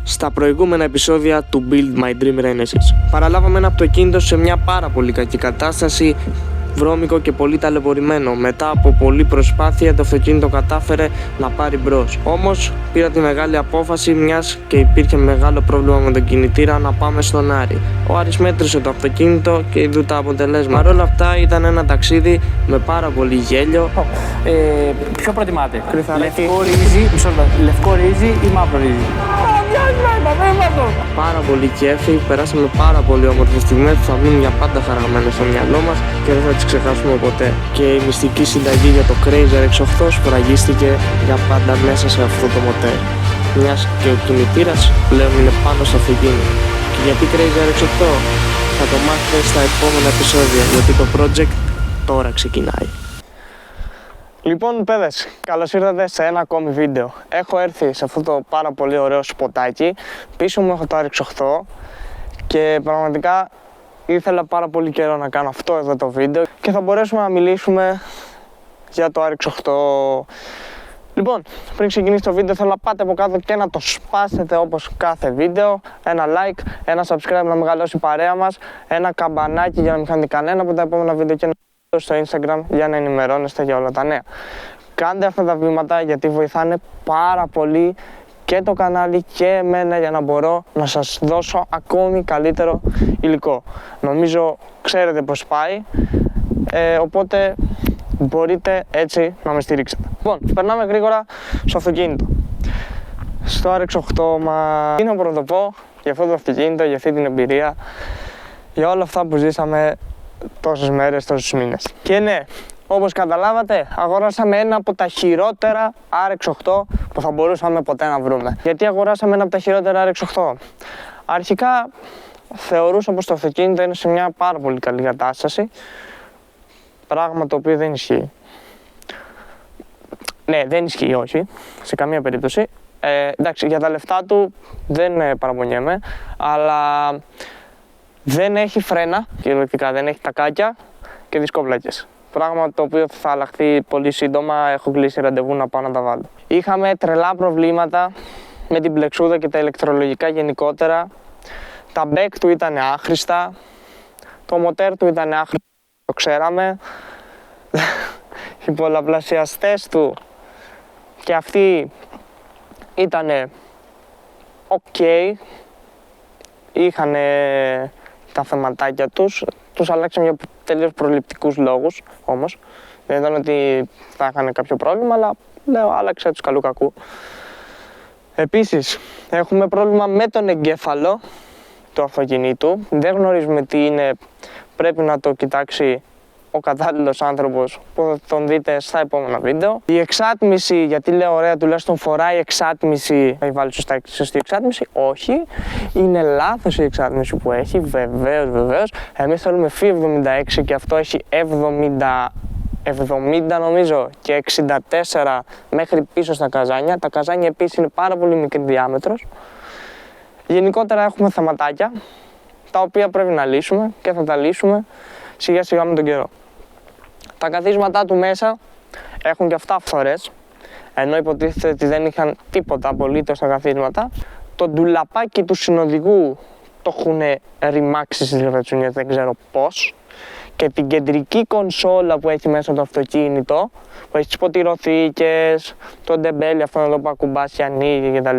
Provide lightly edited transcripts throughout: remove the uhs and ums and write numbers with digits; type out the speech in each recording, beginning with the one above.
στα προηγούμενα επεισόδια του Build My Dream Renaissance. Παραλάβαμε ένα αυτοκίνητο σε μια πάρα πολύ κακή κατάσταση, βρώμικο και πολύ ταλαιπωρημένο. Μετά από πολλή προσπάθεια το αυτοκίνητο κατάφερε να πάρει μπρος. Όμως πήρα τη μεγάλη απόφαση, μιας και υπήρχε μεγάλο πρόβλημα με τον κινητήρα, να πάμε στον Άρη. Ο Άρης μέτρησε το αυτοκίνητο και είδου τα αποτελέσματα. Παρ' όλα αυτά ήταν ένα ταξίδι με πάρα πολύ γέλιο. Ποιο προτιμάτε, Κρυθαράκι. λευκό ρύζι ή μαύρο ρύζι? Πάρα πολύ κέφι, περάσαμε πάρα πολύ όμορφες στιγμές που θα μείνουν για πάντα χαραγμένες στο μυαλό μας και δεν θα τις ξεχάσουμε ποτέ. Και η μυστική συνταγή για το Crazy RX8 σφραγίστηκε για πάντα μέσα σε αυτό το μοτέρ. Μιας και ο κινητήρας πλέον είναι πάνω στο αυτοκίνητο. Και γιατί Crazy RX8 θα το μάθετε στα επόμενα επεισόδια, γιατί το project τώρα ξεκινάει. Λοιπόν, παιδες, καλώς ήρθατε σε ένα ακόμη βίντεο. Έχω έρθει σε αυτό το πάρα πολύ ωραίο σποτάκι. Πίσω μου έχω το RX8 και πραγματικά ήθελα πάρα πολύ καιρό να κάνω αυτό εδώ το βίντεο και θα μπορέσουμε να μιλήσουμε για το RX8. Λοιπόν, πριν ξεκινήσει το βίντεο θέλω να πάτε από κάτω και να το σπάσετε όπως κάθε βίντεο. Ένα like, ένα subscribe να μεγαλώσει η παρέα μας, ένα καμπανάκι για να μην χάνετε κανένα από τα επόμενα βίντεο και στο Instagram για να ενημερώνεστε για όλα τα νέα. Κάντε αυτά τα βήματα γιατί βοηθάνε πάρα πολύ και το κανάλι και εμένα για να μπορώ να σας δώσω ακόμη καλύτερο υλικό. Νομίζω ξέρετε πως πάει, οπότε μπορείτε έτσι να με στηρίξετε. Λοιπόν, περνάμε γρήγορα στο αυτοκίνητο. Στο RX8 μας είναι ο πρωτοπό για αυτό το αυτοκίνητο, για αυτή την εμπειρία, για όλα αυτά που ζήσαμε τόσες μέρες, τόσους μήνες. Και ναι, όπως καταλάβατε, αγοράσαμε ένα από τα χειρότερα RX8 που θα μπορούσαμε ποτέ να βρούμε. Γιατί αγοράσαμε ένα από τα χειρότερα RX8? Αρχικά θεωρούσα πως το αυτοκίνητο είναι σε μια πάρα πολύ καλή κατάσταση, πράγμα το οποίο δεν ισχύει. Ναι, δεν ισχύει, όχι, σε καμία περίπτωση. Εντάξει, για τα λεφτά του δεν παραπονιέμαι, αλλά δεν έχει φρένα, κυριολεκτικά δεν έχει τακάκια και δισκόπλακες. Πράγμα το οποίο θα αλλάχθει πολύ σύντομα, έχω κλείσει ραντεβού να πάω να τα βάλω. Είχαμε τρελά προβλήματα με την πλεξούδα και τα ηλεκτρολογικά γενικότερα. Τα μπέκ του ήταν άχρηστα, το μοτέρ του ήταν άχρηστο, το ξέραμε. Οι πολλαπλασιαστές του και αυτοί ήταν ok, είχαν τα θεματάκια τους αλλάξαμε για τελείως προληπτικούς λόγους όμως. Δεν ήταν ότι θα είχαν κάποιο πρόβλημα, αλλά λέω άλλαξε τους καλού κακού. Επίσης, έχουμε πρόβλημα με τον εγκέφαλο του αυτοκινήτου. Δεν γνωρίζουμε τι είναι, πρέπει να το κοιτάξει ο κατάλληλος άνθρωπος που θα τον δείτε στα επόμενα βίντεο. Η εξάτμιση, γιατί λέω ωραία, τουλάχιστον φοράει εξάτμιση. Έχει βάλει σωστή εξάτμιση? Όχι. Είναι λάθος η εξάτμιση που έχει, βεβαίως. Εμείς θέλουμε F76 και αυτό έχει 70 νομίζω και 64 μέχρι πίσω στα καζάνια. Τα καζάνια επίσης είναι πάρα πολύ μικρή διάμετρος. Γενικότερα έχουμε θεματάκια τα οποία πρέπει να λύσουμε και θα τα λύσουμε σιγά σιγά με τον καιρό. Τα καθίσματά του μέσα έχουν και αυτά φθορές, ενώ υποτίθεται ότι δεν είχαν τίποτα απολύτως τα καθίσματα. Το ντουλαπάκι του συνοδηγού το έχουν ρημάξει στις ρετσουνιές, δεν ξέρω πώς. Και την κεντρική κονσόλα που έχει μέσα το αυτοκίνητο, που έχει τις ποτηροθήκες, το ντεμπέλι αυτό εδώ που ακουμπάς και ανοίγει κτλ.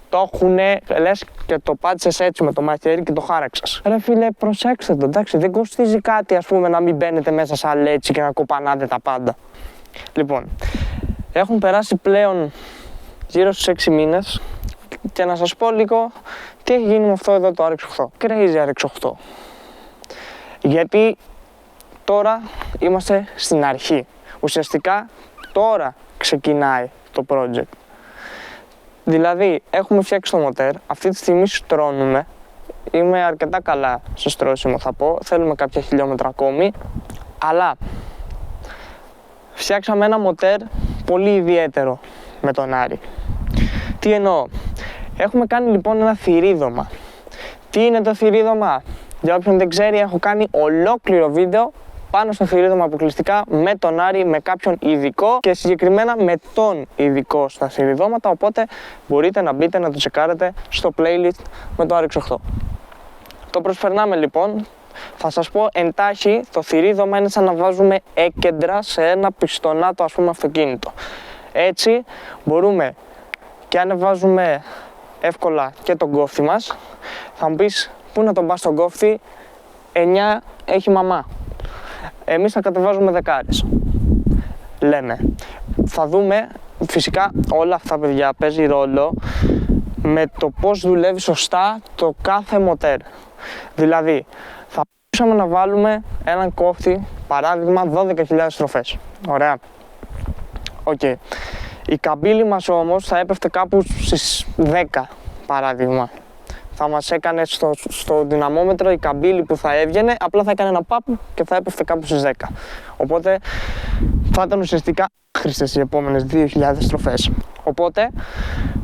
Το έχουνε, λες και το πάτησες έτσι με το μαχαίρι και το χάραξες. Ρε φίλε, προσέξτε το, εντάξει, δεν κοστίζει κάτι ας πούμε να μην μπαίνετε μέσα σαν έτσι και να κοπανάτε τα πάντα. Λοιπόν, έχουν περάσει πλέον γύρω στους 6 μήνες και να σας πω λίγο τι έχει γίνει με αυτό εδώ το RX8. Crazy RX8. Γιατί τώρα είμαστε στην αρχή. Ουσιαστικά τώρα ξεκινάει το project. Δηλαδή, έχουμε φτιάξει το μοτέρ, αυτή τη στιγμή στρώνουμε. Είμαι αρκετά καλά στο στρώσιμο θα πω, θέλουμε κάποια χιλιόμετρα ακόμη. Αλλά φτιάξαμε ένα μοτέρ πολύ ιδιαίτερο με τον Άρη. Τι εννοώ? Έχουμε κάνει λοιπόν ένα θηρίδωμα. Τι είναι το θηρίδωμα? Για όποιον δεν ξέρει, έχω κάνει ολόκληρο βίντεο πάνω στο θηρίδωμα αποκλειστικά με τον Άρη, με κάποιον ειδικό και συγκεκριμένα με τον ειδικό στα θηριδώματα, οπότε μπορείτε να μπείτε να το τσεκάρετε στο playlist με το RX8. Το προσπερνάμε λοιπόν. Θα σας πω εντάχει, το θηρίδωμα είναι σαν να βάζουμε έκεντρα σε ένα πιστονάτο ας πούμε αυτοκίνητο. Έτσι μπορούμε και ανεβάζουμε εύκολα και τον κόφτη μας. Θα μου πεις πού να τον πας τον κόφτη, 9 έχει μαμά. Εμείς θα κατεβάζουμε δεκάρες, λέμε. Θα δούμε, φυσικά όλα αυτά παιδιά παίζει ρόλο με το πώς δουλεύει σωστά το κάθε μοτέρ. Δηλαδή, θα μπορούσαμε να βάλουμε έναν κόφτη, παράδειγμα 12.000 στροφές. Ωραία. Οκ. Η καμπύλη μας όμως θα έπεφτε κάπου στις 10, παράδειγμα. Θα μας έκανε στο δυναμόμετρο η καμπύλη που θα έβγαινε, απλά θα έκανε ένα παπ και θα έπεφτε κάπου στις 10. Οπότε θα ήταν ουσιαστικά άχρηστες οι επόμενες 2.000 στροφές. Οπότε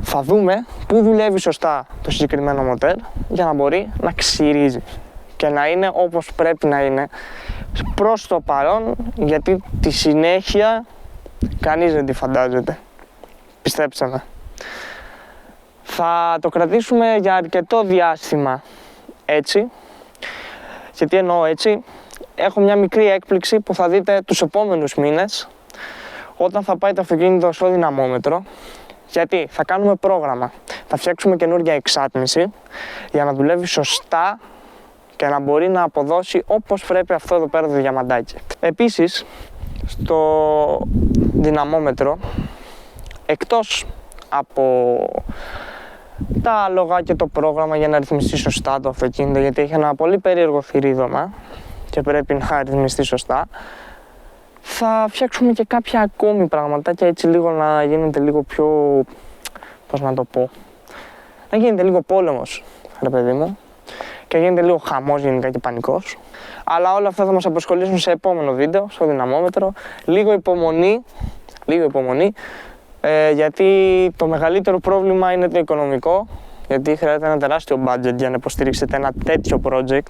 θα δούμε πού δουλεύει σωστά το συγκεκριμένο μοτέρ για να μπορεί να ξυρίζει και να είναι όπως πρέπει να είναι προς το παρόν, γιατί τη συνέχεια κανείς δεν τη φαντάζεται. Πιστέψτε με. Θα το κρατήσουμε για αρκετό διάστημα έτσι. Και τι εννοώ έτσι? Έχω μια μικρή έκπληξη που θα δείτε τους επόμενους μήνες όταν θα πάει το αυτοκίνητο στο δυναμόμετρο. Γιατί θα κάνουμε πρόγραμμα, θα φτιάξουμε καινούργια εξάτμιση για να δουλεύει σωστά και να μπορεί να αποδώσει όπως πρέπει αυτό εδώ πέρα το διαμαντάκι. Επίσης, στο δυναμόμετρο, εκτός από τα άλογα και το πρόγραμμα για να ρυθμιστεί σωστά το αυτοκίνητο, γιατί έχει ένα πολύ περίεργο θηρίδωμα και πρέπει να ρυθμιστεί σωστά, θα φτιάξουμε και κάποια ακόμη πραγματάκια έτσι λίγο να γίνεται λίγο πιο, πώς να το πω, να γίνεται λίγο πόλεμος, ρε παιδί μου, και γίνεται λίγο χαμός γενικά και πανικός. Αλλά όλα αυτά θα μας απασχολήσουν σε επόμενο βίντεο, στο δυναμόμετρο. Λίγο υπομονή, γιατί το μεγαλύτερο πρόβλημα είναι το οικονομικό, γιατί χρειάζεται ένα τεράστιο budget για να υποστηρίξετε ένα τέτοιο project,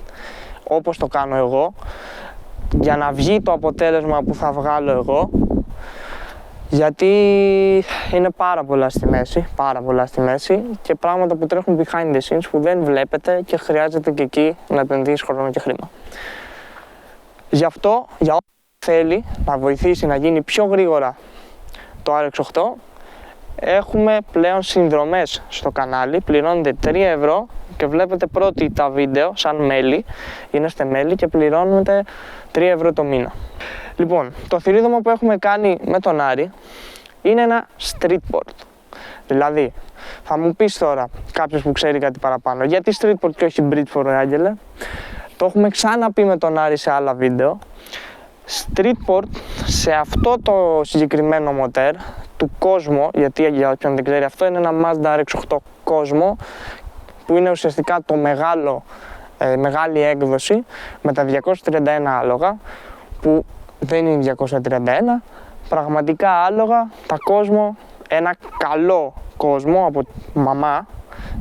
όπως το κάνω εγώ, για να βγει το αποτέλεσμα που θα βγάλω εγώ, γιατί είναι πάρα πολλά στη μέση και πράγματα που τρέχουν behind the scenes που δεν βλέπετε και χρειάζεται και εκεί να επενδύσεις χρόνο και χρήμα. Γι' αυτό, για όποιον θέλει να βοηθήσει να γίνει πιο γρήγορα το RX8, έχουμε πλέον συνδρομές στο κανάλι, πληρώνετε 3 ευρώ και βλέπετε πρώτοι τα βίντεο σαν μέλη, γίνεστε μέλη και πληρώνετε 3 ευρώ το μήνα. Λοιπόν, το θηρίδωμα που έχουμε κάνει με τον Άρη είναι ένα streetboard. Δηλαδή, θα μου πεις τώρα κάποιος που ξέρει κάτι παραπάνω, γιατί streetboard και όχι Bridgeport, Άγγελε? Το έχουμε ξαναπεί με τον Άρη σε άλλα βίντεο. Streetboard σε αυτό το συγκεκριμένο μοτέρ του Cosmo, γιατί για όποιον δεν ξέρει, αυτό είναι ένα Mazda RX8 Cosmo, που είναι ουσιαστικά το μεγάλη έκδοση με τα 231 άλογα, που δεν είναι 231, πραγματικά άλογα, τα Cosmo, ένα καλό Cosmo από μαμά,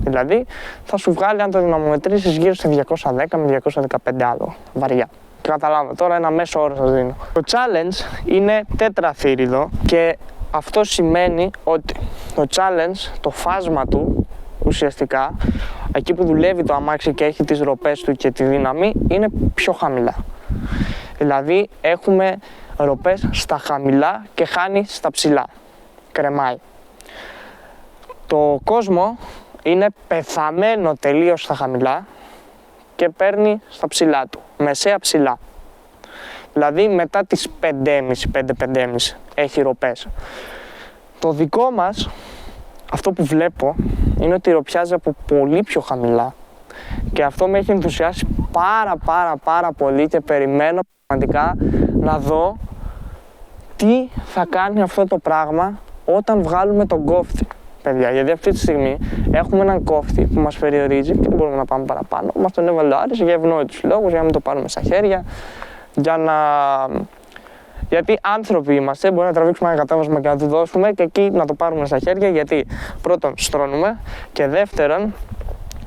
δηλαδή θα σου βγάλει, αν το δυναμομετρήσεις, γύρω στα 210 με 215 άλογα, βαριά. Καταλάβω, τώρα ένα μέσο όρο σας δίνω. Το challenge είναι τέτραθύριδο και αυτό σημαίνει ότι το challenge, το φάσμα του, ουσιαστικά, εκεί που δουλεύει το αμάξι και έχει τις ροπές του και τη δύναμη, είναι πιο χαμηλά. Δηλαδή έχουμε ροπές στα χαμηλά και χάνει στα ψηλά. Κρεμάει. Το Cosmo είναι πεθαμένο τελείως στα χαμηλά και παίρνει στα ψηλά του, μεσαία ψηλά. Δηλαδή μετά τις 5,5 έχει ροπές. Το δικό μας, αυτό που βλέπω, είναι ότι ροπιάζει από πολύ πιο χαμηλά και αυτό με έχει ενθουσιάσει πάρα πολύ και περιμένω πραγματικά να δω τι θα κάνει αυτό το πράγμα όταν βγάλουμε τον κόφτη. Παιδιά, γιατί αυτή τη στιγμή έχουμε έναν κόφτη που μας περιορίζει και δεν μπορούμε να πάμε παραπάνω. Μας τον έβαλε ο Άρης για ευνόητους λόγους, για να μην το πάρουμε στα χέρια, γιατί άνθρωποι είμαστε, μπορεί να τραβήξουμε ένα κατέβασμα και να του δώσουμε και εκεί να το πάρουμε στα χέρια, γιατί πρώτον στρώνουμε και δεύτερον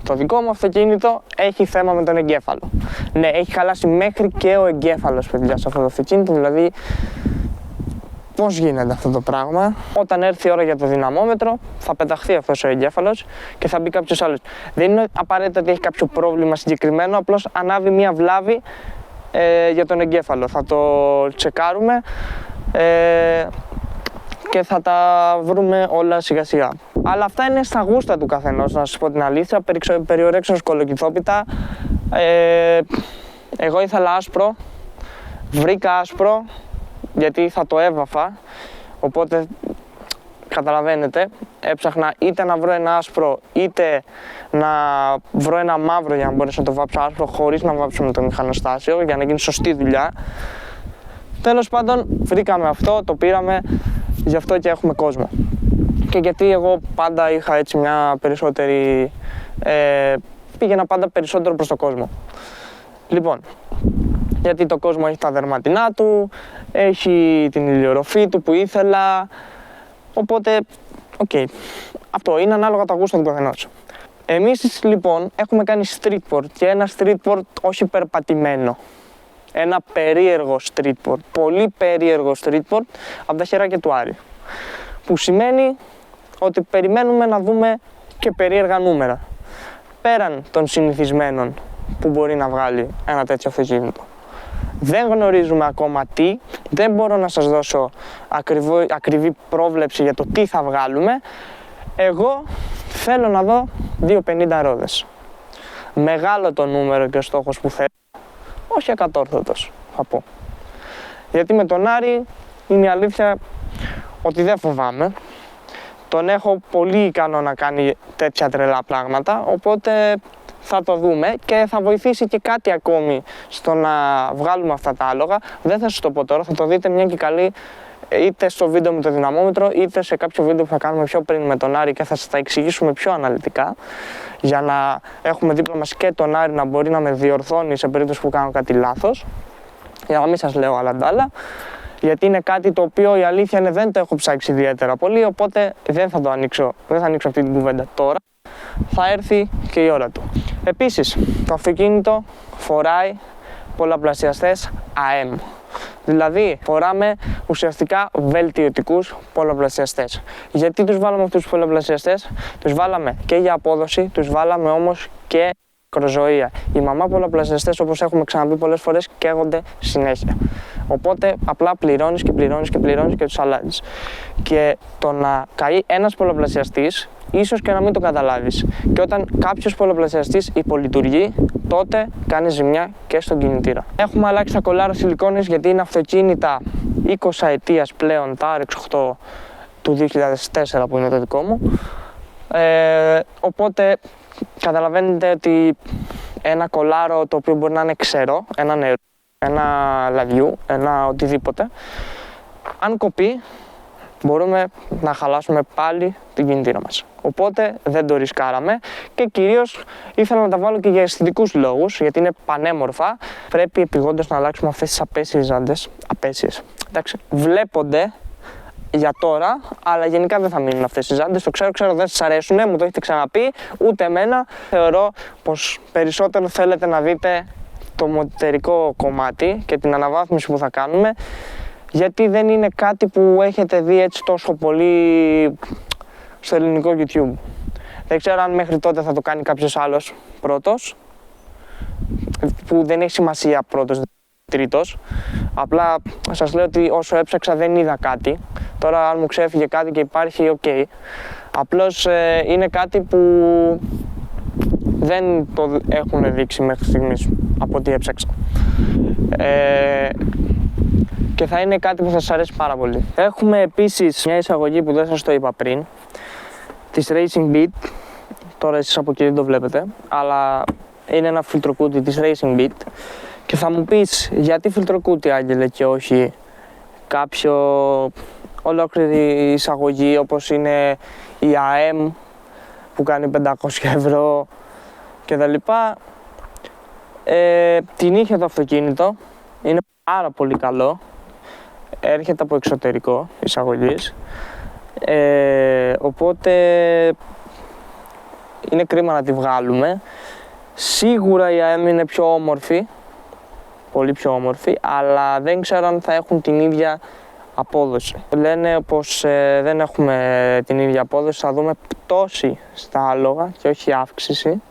Το δικό μου αυτοκίνητο έχει θέμα με τον εγκέφαλο. Ναι, έχει χαλάσει μέχρι και ο εγκέφαλος, παιδιά, σε αυτό το αυτοκίνητο. Δηλαδή, πώς γίνεται αυτό το πράγμα? Όταν έρθει η ώρα για το δυναμόμετρο, θα πεταχθεί αυτός ο εγκέφαλος και θα μπει κάποιος άλλος. Δεν είναι απαραίτητο ότι έχει κάποιο πρόβλημα συγκεκριμένο, απλώς ανάβει μια βλάβη για τον εγκέφαλο. Θα το τσεκάρουμε και θα τα βρούμε όλα σιγά σιγά. Αλλά αυτά είναι στα γούστα του καθενός, να σας πω την αλήθεια. Περιορέξεως κολοκυθόπιτα. Εγώ ήθελα άσπρο, βρήκα άσπρο γιατί θα το έβαφα, οπότε καταλαβαίνετε, έψαχνα είτε να βρω ένα άσπρο είτε να βρω ένα μαύρο για να μπορέσω να το βάψω άσπρο χωρίς να βάψω με το μηχανοστάσιο για να γίνει σωστή δουλειά. Τέλος πάντων, βρήκαμε αυτό, το πήραμε, γι' αυτό και έχουμε κόσμο. Και γιατί εγώ πάντα είχα έτσι μια περισσότερη, πήγαινα πάντα περισσότερο προς το κόσμο. Λοιπόν, γιατί το κόσμο έχει τα δερματινά του, έχει την ηλιορροφή του που ήθελα, οπότε, οκ. Αυτό είναι ανάλογα τα γούστα του καθενός. Εμείς λοιπόν έχουμε κάνει streetboard και ένα streetboard όχι περπατημένο. Ένα περίεργο streetboard, πολύ περίεργο streetboard από τα χεράκια του Άρη. Που σημαίνει ότι περιμένουμε να δούμε και περίεργα νούμερα. Πέραν των συνηθισμένων που μπορεί να βγάλει ένα τέτοιο αυτοκίνητο. Δεν γνωρίζουμε ακόμα τι, δεν μπορώ να σας δώσω ακριβή πρόβλεψη για το τι θα βγάλουμε. Εγώ θέλω να δω 250 ρόδες. Μεγάλο το νούμερο και ο στόχος που θέλω, όχι ακατόρθωτος θα πω. Γιατί με τον Άρη είναι η αλήθεια ότι δεν φοβάμαι. Τον έχω πολύ ικανό να κάνει τέτοια τρελά πράγματα, οπότε θα το δούμε και θα βοηθήσει και κάτι ακόμη στο να βγάλουμε αυτά τα άλογα. Δεν θα σας το πω τώρα, θα το δείτε μια και καλή είτε στο βίντεο με το δυναμόμετρο είτε σε κάποιο βίντεο που θα κάνουμε πιο πριν με τον Άρη και θα σας τα εξηγήσουμε πιο αναλυτικά για να έχουμε δίπλα μας και τον Άρη να μπορεί να με διορθώνει σε περίπτωση που κάνω κάτι λάθος, για να μην σας λέω άλλα ντάλα, γιατί είναι κάτι το οποίο η αλήθεια είναι δεν το έχω ψάξει ιδιαίτερα πολύ, οπότε δεν θα ανοίξω αυτή την κουβέντα τώρα. Θα έρθει και η ώρα του. Επίσης, το αυτοκίνητο φοράει πολλαπλασιαστές AM. Δηλαδή, φοράμε ουσιαστικά βελτιωτικούς πολλαπλασιαστές. Γιατί τους βάλαμε αυτούς τους πολλαπλασιαστές? Τους βάλαμε και για απόδοση, τους βάλαμε όμως και μικροζωία. Οι μαμά πολλαπλασιαστές, όπως έχουμε ξαναπεί πολλές φορές, καίγονται συνέχεια. Οπότε απλά πληρώνεις και τους αλλάζεις. Και το να καεί ένας πολλαπλασιαστής, ίσως και να μην το καταλάβεις. Και όταν κάποιος πολλαπλασιαστής υπολειτουργεί, τότε κάνει ζημιά και στον κινητήρα. Έχουμε αλλάξει τα κολάρα σιλικόνης γιατί είναι αυτοκίνητα 20 ετίας πλέον, τα RX8 του 2004 που είναι το δικό μου. Οπότε καταλαβαίνετε ότι ένα κολάρο το οποίο μπορεί να είναι ξερό, ένα νερό, ένα λαδιού, ένα οτιδήποτε, αν κοπεί μπορούμε να χαλάσουμε πάλι την κινητήρα μας. Οπότε δεν το ρισκάραμε και κυρίως ήθελα να τα βάλω και για αισθητικούς λόγους, γιατί είναι πανέμορφα. Πρέπει επειγόντως να αλλάξουμε αυτές τις απέσιες ζάντες. Απέσιες. Εντάξει, βλέπονται για τώρα, αλλά γενικά δεν θα μείνουν αυτές οι ζάντες. Το ξέρω, δεν σας αρέσουν, μου το έχετε ξαναπεί, ούτε εμένα. Θεωρώ πως περισσότερο θέλετε να δείτε το μοντιτερικό κομμάτι και την αναβάθμιση που θα κάνουμε, γιατί δεν είναι κάτι που έχετε δει έτσι τόσο πολύ στο ελληνικό YouTube. Δεν ξέρω αν μέχρι τότε θα το κάνει κάποιος άλλος πρώτος, που δεν έχει σημασία πρώτος, τρίτος. Απλά σας λέω ότι όσο έψαξα δεν είδα κάτι. Τώρα αν μου ξέφυγε κάτι και υπάρχει, ok. Απλώς είναι κάτι που δεν το έχουν δείξει μέχρι στιγμής από ό,τι έψαξα. Και θα είναι κάτι που θα σας αρέσει πάρα πολύ. Έχουμε επίσης μια εισαγωγή που δεν σας το είπα πριν, της Racing Beat. Τώρα εσείς από εκεί δεν το βλέπετε, αλλά είναι ένα φιλτροκούτι της Racing Beat. Και θα μου πεις, γιατί φιλτροκούτι, Άγγελε, και όχι κάποιο ολόκληρη εισαγωγή όπως είναι η AM που κάνει 500 ευρώ κτλ. Την είχε το αυτοκίνητο, είναι πάρα πολύ καλό, έρχεται από εξωτερικό εισαγωγής, οπότε είναι κρίμα να τη βγάλουμε. Σίγουρα η ΑΕΜ είναι πιο όμορφη, πολύ πιο όμορφη, αλλά δεν ξέρω αν θα έχουν την ίδια απόδοση. Λένε πως δεν έχουμε την ίδια απόδοση, θα δούμε πτώση στα άλογα και όχι αύξηση.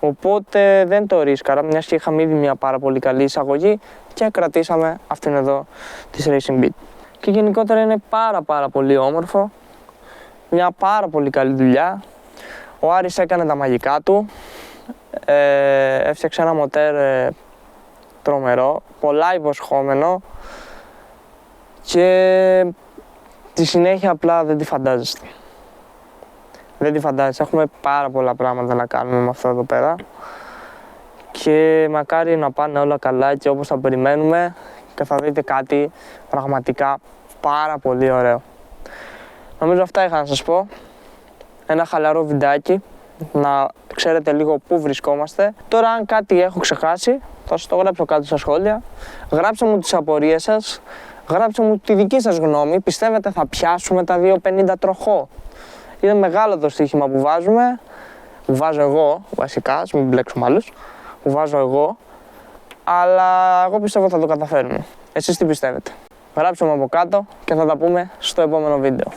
Οπότε δεν το ρίσκαρα, μιας και είχαμε ήδη μια πάρα πολύ καλή εισαγωγή και κρατήσαμε αυτήν εδώ της Racing Beat. Και γενικότερα είναι πάρα πολύ όμορφο, μια πάρα πολύ καλή δουλειά. Ο Άρης έκανε τα μαγικά του, έφτιαξε ένα μοτέρ τρομερό, πολλά υποσχόμενο και τη συνέχεια απλά δεν τη φαντάζεστε. Δεν τη φαντάζεστε, έχουμε πάρα πολλά πράγματα να κάνουμε με αυτό εδώ πέρα και μακάρι να πάνε όλα καλά και όπως τα περιμένουμε και θα δείτε κάτι πραγματικά πάρα πολύ ωραίο. Νομίζω αυτά είχα να σας πω. Ένα χαλαρό βιντεάκι, να ξέρετε λίγο πού βρισκόμαστε. Τώρα αν κάτι έχω ξεχάσει, θα σας το γράψω κάτω στα σχόλια. Γράψτε μου τις απορίες σας, γράψτε μου τη δική σας γνώμη. Πιστεύετε θα πιάσουμε τα 2.50 τροχό? Είναι μεγάλο το στοίχημα που βάζουμε, που βάζω εγώ βασικά, ας μην μπλέξουμε άλλους, που βάζω εγώ, αλλά εγώ πιστεύω θα το καταφέρουμε. Εσείς τι πιστεύετε? Γράψτε μου από κάτω και θα τα πούμε στο επόμενο βίντεο.